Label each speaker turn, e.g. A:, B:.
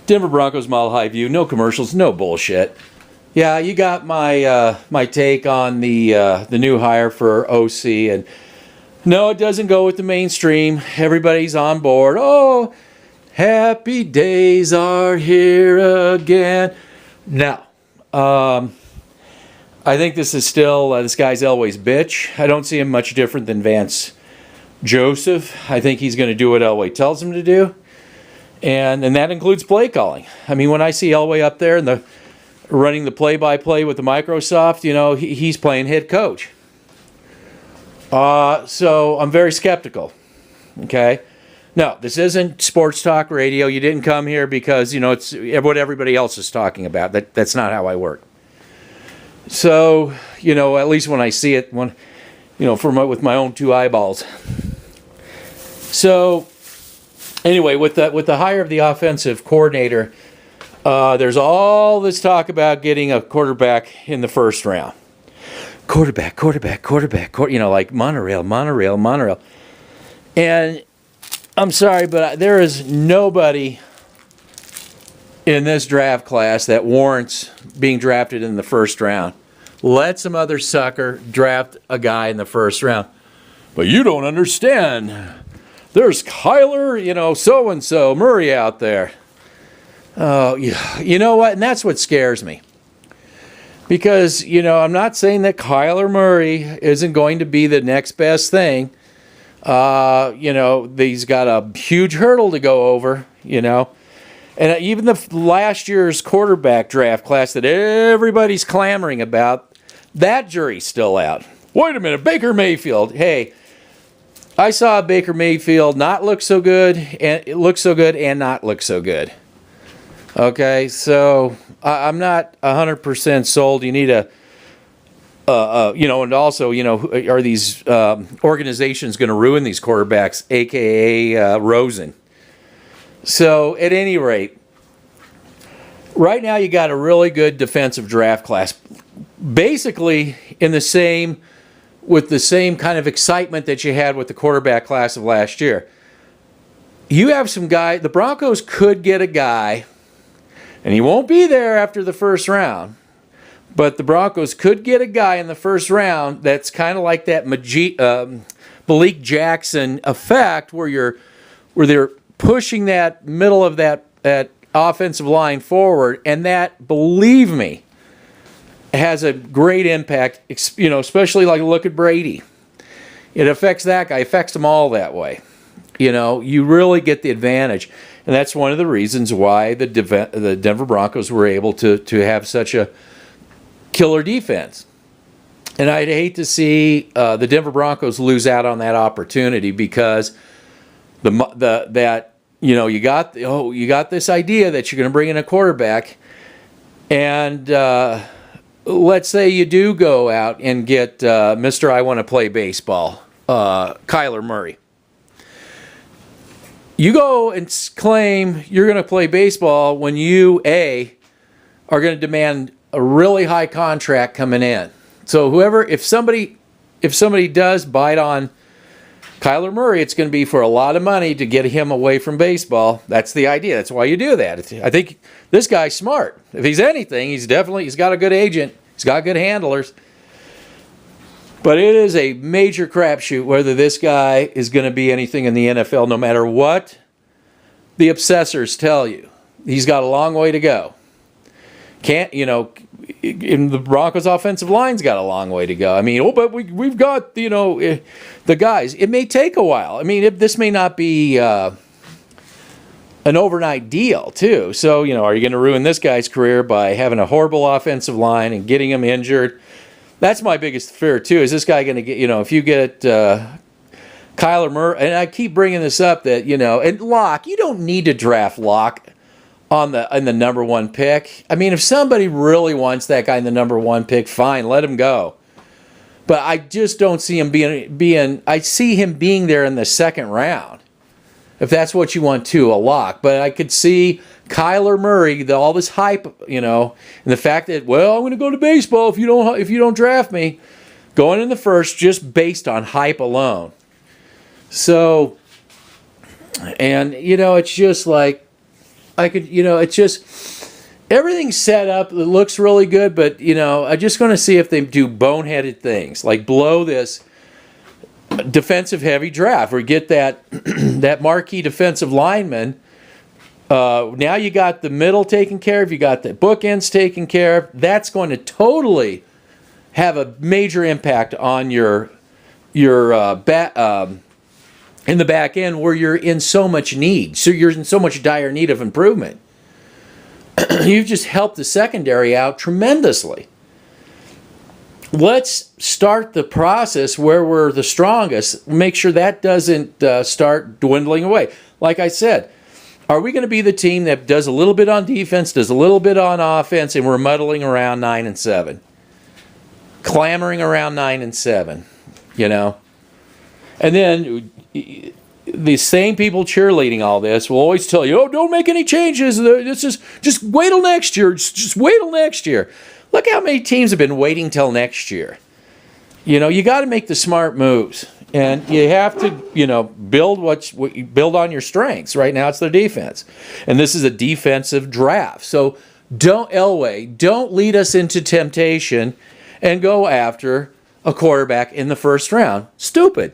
A: Denver Broncos Mile High View. No commercials, no bullshit. Yeah, you got my my take on the new hire for OC, and no, it doesn't go with the mainstream. Everybody's on board. Oh, happy days are here again. No, I think this is still this guy's Elway's bitch. I don't see him much different than Vance Joseph. I think he's going to do what Elway tells him to do, and that includes play calling. I mean, when I see Elway up there and running the play-by-play with the Microsoft, you know, he's playing head coach. So I'm very skeptical. Okay, no, this isn't sports talk radio. You didn't come here because you know it's what everybody else is talking about. That's not how I work. So you know, at least when I see it, with my own two eyeballs. So anyway, with the hire of the offensive coordinator, there's all this talk about getting a quarterback in the first round. Quarterback, you know, like monorail. And I'm sorry, but there is nobody in this draft class that warrants being drafted in the first round. Let some other sucker draft a guy in the first round. But you don't understand. There's Kyler, you know, so-and-so, Murray out there. Oh, you know what? And that's what scares me. Because, you know, I'm not saying that Kyler Murray isn't going to be the next best thing. You know, he's got a huge hurdle to go over, you know. And even the last year's quarterback draft class that everybody's clamoring about, that jury's still out. Wait a minute, Baker Mayfield. Hey, I saw Baker Mayfield not look so good, and it looks so good and not look so good. Okay, so I'm not 100% sold. You need a, you know, and also, you know, are these organizations going to ruin these quarterbacks, a.k.a. Rosen? So, at any rate, right now you got a really good defensive draft class, basically with the same kind of excitement that you had with the quarterback class of last year. You have some guy, the Broncos could get a guy, and he won't be there after the first round, but the Broncos could get a guy in the first round that's kind of like that Malik Jackson effect where they're pushing that middle of that offensive line forward, and that, believe me, has a great impact, you know, especially like look at Brady. It affects that guy, affects them all that way. You know, you really get the advantage. And that's one of the reasons why the Denver Broncos were able to have such a killer defense. And I'd hate to see the Denver Broncos lose out on that opportunity because you got this idea that you're going to bring in a quarterback, and let's say you do go out and get Mr. I want to play baseball, Kyler Murray. You go and claim you're going to play baseball when you, are going to demand a really high contract coming in. So if somebody does bite on Kyler Murray, it's going to be for a lot of money to get him away from baseball. That's the idea. That's why you do that. I think this guy's smart. If he's anything, he's got a good agent. He's got good handlers. But it is a major crapshoot whether this guy is going to be anything in the NFL, no matter what the obsessors tell you. He's got a long way to go. In the Broncos' offensive line's got a long way to go. I mean, but we've got, the guys. It may take a while. I mean, this may not be an overnight deal, too. So, are you going to ruin this guy's career by having a horrible offensive line and getting him injured? That's my biggest fear, too. Is this guy going to get, if you get Kyler Murray, and I keep bringing this up that, and Locke, you don't need to draft Locke in the number one pick. I mean, if somebody really wants that guy in the number one pick, fine, let him go. But I just don't see him I see him being there in the second round, if that's what you want to, a Locke. But I could see Kyler Murray, all this hype, and the fact that, well, I'm going to go to baseball if you don't draft me, going in the first just based on hype alone. So, and it's just like, I could, it's just everything's set up. It looks really good, but I'm just going to see if they do boneheaded things like blow this defensive heavy draft or get that that marquee defensive lineman. Now you got the middle taken care of. You got the bookends taken care of. That's going to totally have a major impact on your in the back end where you're in so much need. So you're in so much dire need of improvement. You've just helped the secondary out tremendously. Let's start the process where we're the strongest. Make sure that doesn't start dwindling away. Like I said, are we going to be the team that does a little bit on defense, does a little bit on offense, and we're muddling around 9-7? Clamoring around 9-7, And then the same people cheerleading all this will always tell you, oh, don't make any changes. This is just wait till next year. Just wait till next year. Look how many teams have been waiting till next year. You got to make the smart moves. And you have to, build on your strengths. Right now it's their defense. And this is a defensive draft. So Elway, don't lead us into temptation and go after a quarterback in the first round. Stupid.